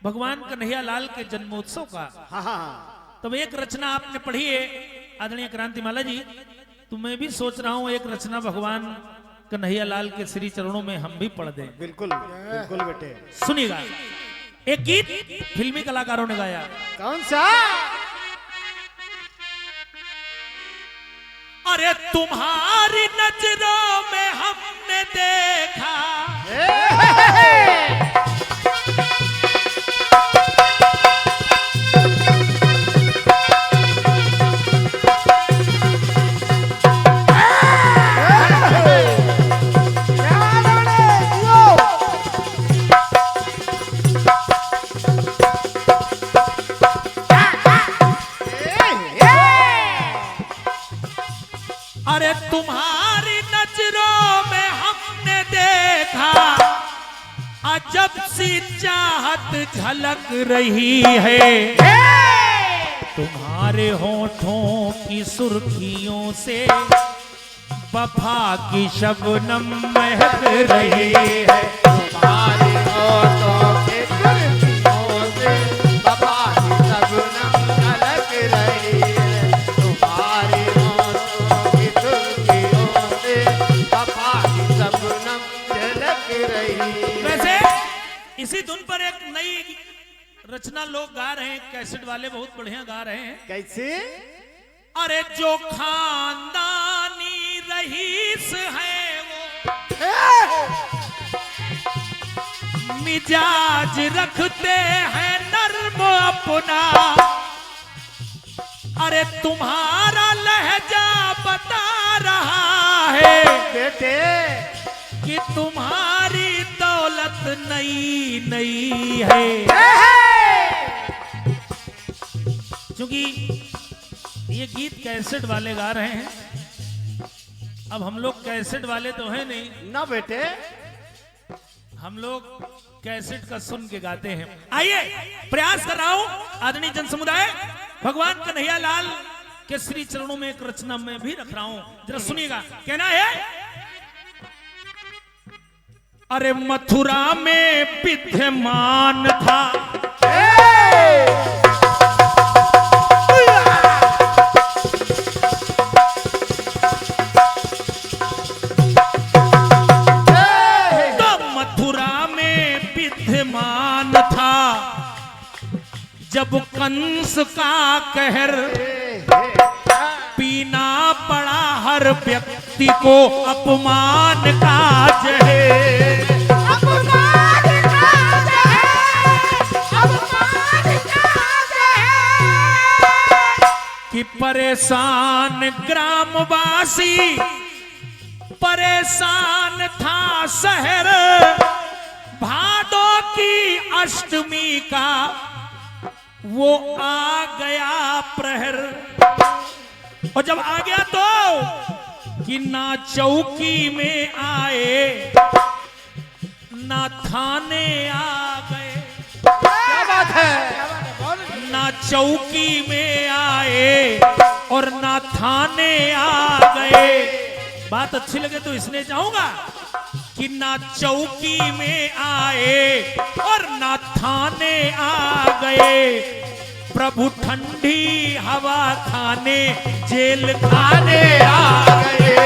भगवान कन्हैया लाल के जन्मोत्सव का। हाँ। तब एक रचना आपने पढ़ी है आदरणीय क्रांतिमाला जी, तो मैं भी सोच रहा हूँ एक रचना भगवान कन्हैया लाल के श्री चरणों में हम भी पढ़ दें। बिल्कुल बिल्कुल बेटे। सुनिएगा, एक गीत फिल्मी कलाकारों ने गाया। कौन सा? अरे तुम्हारी नजरों में हमने देखा अरे तुम्हारी नजरों में हमने देखा अजब सी चाहत झलक रही है, तुम्हारे होठों की सुर्खियों से वफा की शबनम महक रही है। तुम्हारे होठों के सुर्खियों से वफा की शबनम झलक रही है। तुम्हारे होठों की सुर्खियों से वफा की शबनम झलक रही है। वैसे इसी धुन पर एक नई रचना लोग गा रहे हैं, कैसेट वाले बहुत बढ़िया गा रहे हैं। कैसे? अरे जो खानदानी रईस है वो मिजाज रखते हैं नर्म अपना, अरे तुम्हारा लहजा बता रहा है बेटे कि तुम्हारी दौलत नई नई है। क्योंकि ये गीत कैसेट वाले गा रहे हैं, अब हम लोग कैसेट वाले तो हैं नहीं ना बेटे, हम लोग कैसेट का सुन के गाते हैं। आइए प्रयास कर रहा हूं आदरणीय जन समुदाय, भगवान कन्हैया लाल के श्री चरणों में एक रचना में भी रख रहा हूं, जरा सुनिएगा। कहना है, अरे मथुरा में विद्यमान था जब कंस का कहर, पीना पड़ा हर व्यक्ति को अपमान का जहर। कि परेशान ग्रामवासी, परेशान था शहर, भादों की अष्टमी का वो आ गया प्रहर। और जब आ गया तो कि ना चौकी में आए ना थाने आ गए। क्या बात है? ना चौकी में आए और ना थाने आ गए। बात अच्छी लगे तो इसलिए चाहूंगा कि ना चौकी में आए और ना थाने आ गए, प्रभु ठंडी हवा खाने जेल खाने आ गए।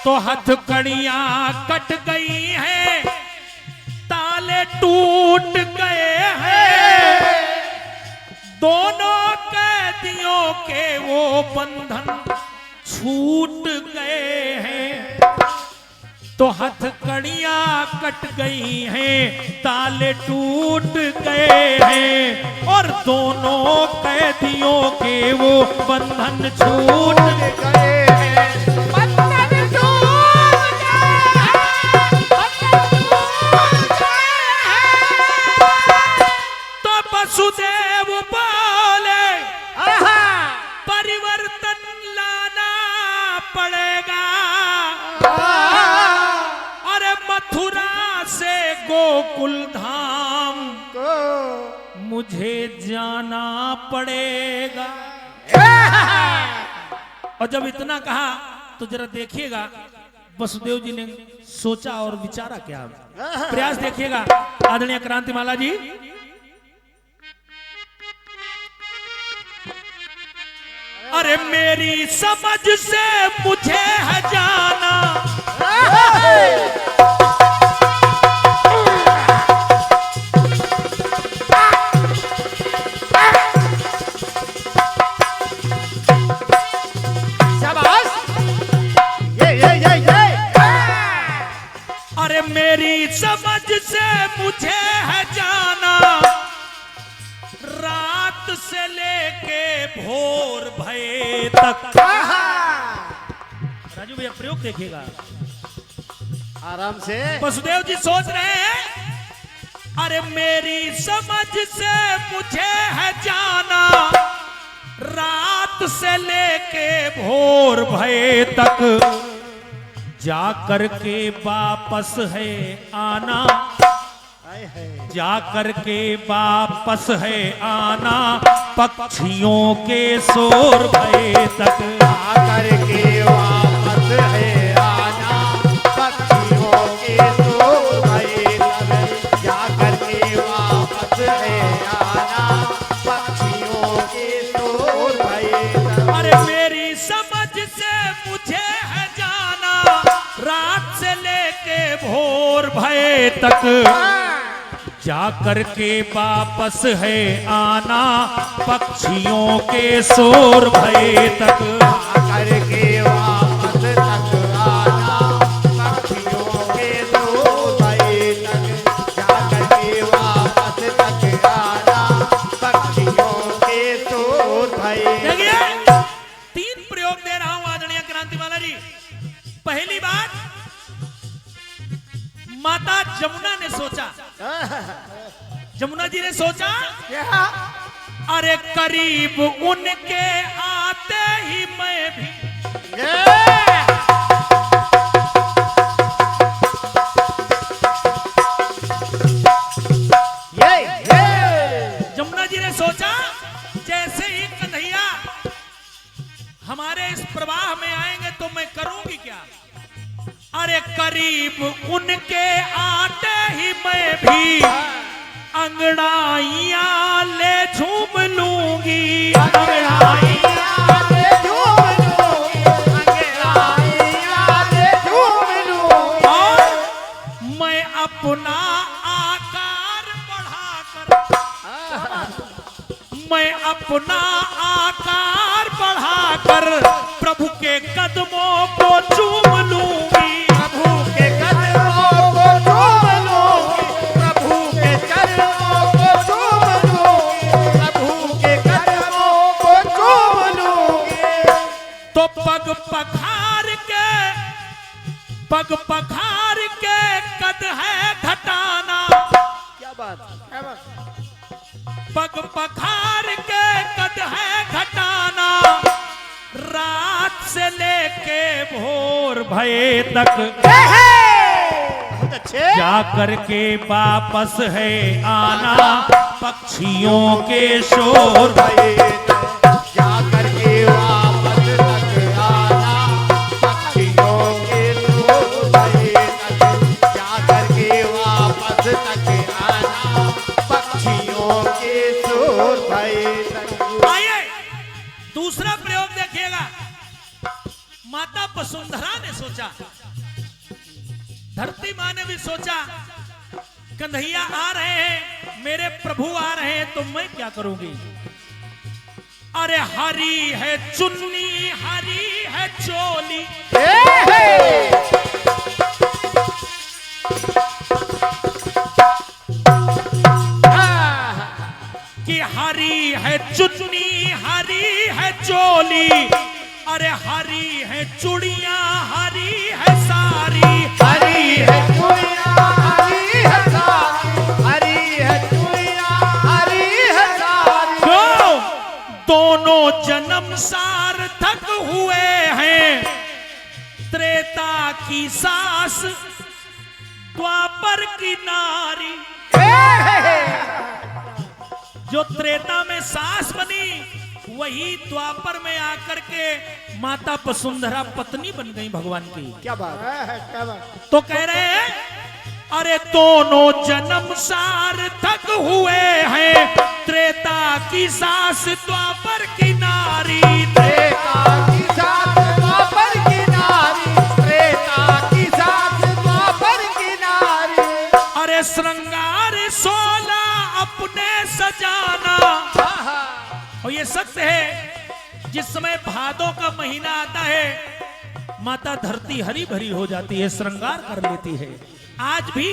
तो हथकड़ियां कट गई हैं, ताले टूट गए हैं, दोनों कैदियों के वो बंधन छूट गए हैं। तो हथकड़ियां कट गई हैं, ताले टूट गए हैं, और दोनों कैदियों के वो बंधन छूट गए हैं। तो वसुदेव बोले परिवर्तन लाना पड़ेगा, अरे मथुरा से गोकुल धाम को मुझे जाना पड़ेगा। और जब इतना कहा तो जरा देखिएगा वसुदेव जी ने सोचा और विचारा क्या। प्रयास देखिएगा आदरणीय क्रांतिमाला जी। अरे मेरी समझ से मुझे है जाना, अरे मेरी समझ से मुझे है जाना, रात से लेके भोर भये तक। राजू भैया प्रयोग देखिएगा आराम से। वसुदेव जी सोच रहे हैं अरे मेरी समझ से मुझे है जाना, रात से लेके भोर भये तक, जा करके वापस है आना, जा करके वापस है आना, पक्षियों के शोर भये तक। जा करके वापस है आना, पक्षियों के शोर भये तक। जा करके वापस है आना, पक्षियों के शोर भये तक। अरे मेरी समझ से मुझे है जाना, रात से लेके भोर भये तक, जा करके वापस है आना, पक्षियों के शोर भये तक। जा करके वापस तक आना, पक्षियों के शोर भये तक। जा करके वापस तक आना, पक्षियों के शोर भये तक। देखिए 3 प्रयोग दे रहा हूं आदरणीय क्रांतिमाला जी। पहली बात, माता जमुना ने सोचा, जमुना जी ने सोचा अरे करीब उनके आते ही मैं भी, जमुना जी ने सोचा जैसे ही कन्हैया हमारे इस प्रवाह में आएंगे तो मैं करूंगी क्या। अरे करीब उनके आते ही मैं भी, अंगड़ाइयां ले झूम लूंगी, अंगड़ाइयां ले झूम लूंगी, अंगड़ाइयां ले झूम लूंगी। और मैं अपना आकार बढ़ाकर, मैं अपना आकार बढ़ाकर प्रभु के कदमों को चूम लूंगी। प्रभु के कदमों को चूम लूंगी, प्रभु के चरणों को चूम लूंगी, प्रभु के कदमों को चूम लूंगी। तो पग पखार के कद है घटाना, क्या बात, क्या बात। पग पखार के कद है घटाना, रात से लेके भोर भये तक, बहुत अच्छे। जा करके वापस है आना, पक्षियों के शोर भये तक। जा करके वापस तक आना, पक्षियों के शोर भये तक। जा करके वापस तक आना, पक्षियों के शोर भये तक। आइए दूसरा प्रयोग देखिएगा। माता वसुंधरा ने सोचा, धरती माँ ने भी सोचा कन्हैया आ रहे हैं, मेरे प्रभु आ रहे हैं, तो मैं क्या करूंगी। अरे हरी है चुन्नी, हरी है चोली, कि हरी है चुन्नी, हरी है चोली, अरे हरी है चूड़ियां, हरी है सारी, हरी है चूड़ियां, हरी है सारी, हरी है चूड़ियां, हरी है सारी। क्यों दोनों जन्म सार्थक हुए हैं, त्रेता की सास, द्वापर की नारी। जो त्रेता में सास बनी वही द्वापर में आकर के माता वसुंधरा पत्नी बन गई भगवान की। क्या बात है, क्या बात। तो कह रहे हैं अरे दोनों जन्म सार्थक हुए हैं, त्रेता की सास द्वापर की नारी। त्रेता की सास द्वापर की नारी, त्रेता की सास द्वापर की नारी। अरे श्रृंगार 16 अपने सजाना। और ये सत्य है, जिस समय भादों का महीना आता है माता धरती हरी भरी हो जाती है, श्रृंगार कर लेती है। आज भी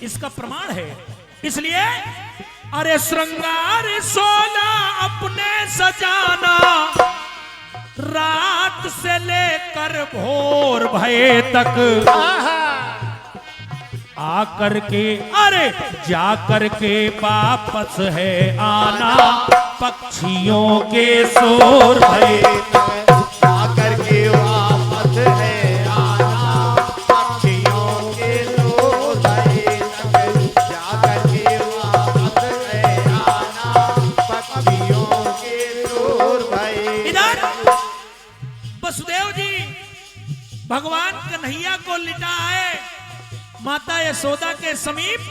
इसका प्रमाण है। इसलिए अरे श्रृंगार 16 अपने सजाना, रात से लेकर भोर भये तक आकर के अरे जा कर के वापस है आना, पक्षियों के शोर भये जाकर के वापस है आना, पक्षियों के शोर भये तक। जाकर के वापस है आना, पक्षियों के शोर भये। इधर वसुदेव जी भगवान कन्हैया को लिटा है माता यशोदा के समीप,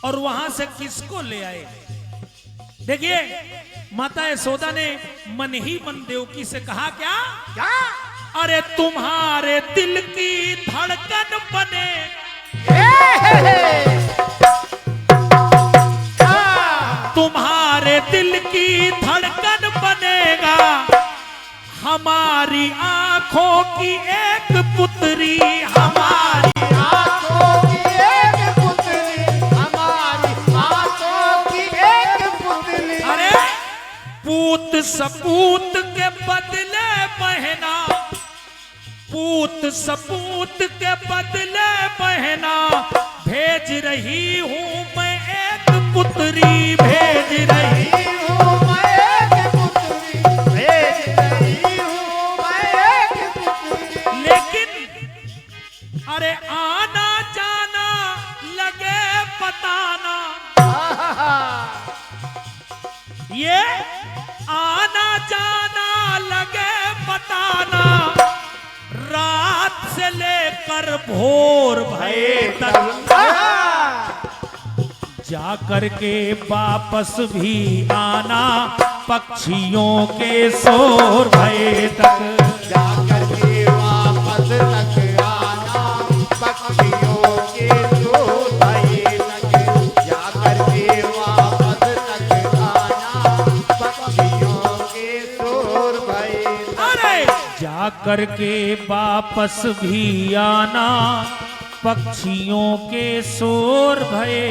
और वहां से किसको ले आए? देखिए माता यशोदा ने मन ही मन देवकी से कहा क्या? क्या? अरे तुम्हारे दिल की धड़कन बने, तुम्हारे दिल की धड़कन बनेगा, हमारी आंखों की एक पुत्री, हमारी आंखों की एक पुतली, हमारी आंखों की एक पुतली। अरे पूत सपूत के बदले बहना, पूत सपूत के बदले बहना, भेज रही हूं मैं एक पुत्री, भेज रही हूं मैं एक पुतली, भेज रही हूं मैं एक पुतली। लेकिन अरे आना जाना लगे बताना, ये आना जाना लगे बताना, रात से लेकर भोर भये तक, जा कर के वापस भी आना, पक्षियों के शोर भये तक। जाकर के वापस तक आना, पक्षियों के शोर भये तक। जाकर के वापस तक आना, पक्षियों के शोर भये तक। अरे जा कर के वापस भी आना, पक्षियों के शोर भये।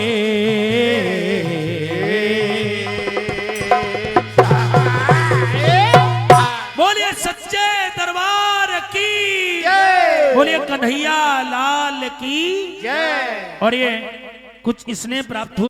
बोलिए सच्चे दरबार की, बोलिए कन्हैया लाल की। जय। और ये कुछ इसने प्राप्त हुआ।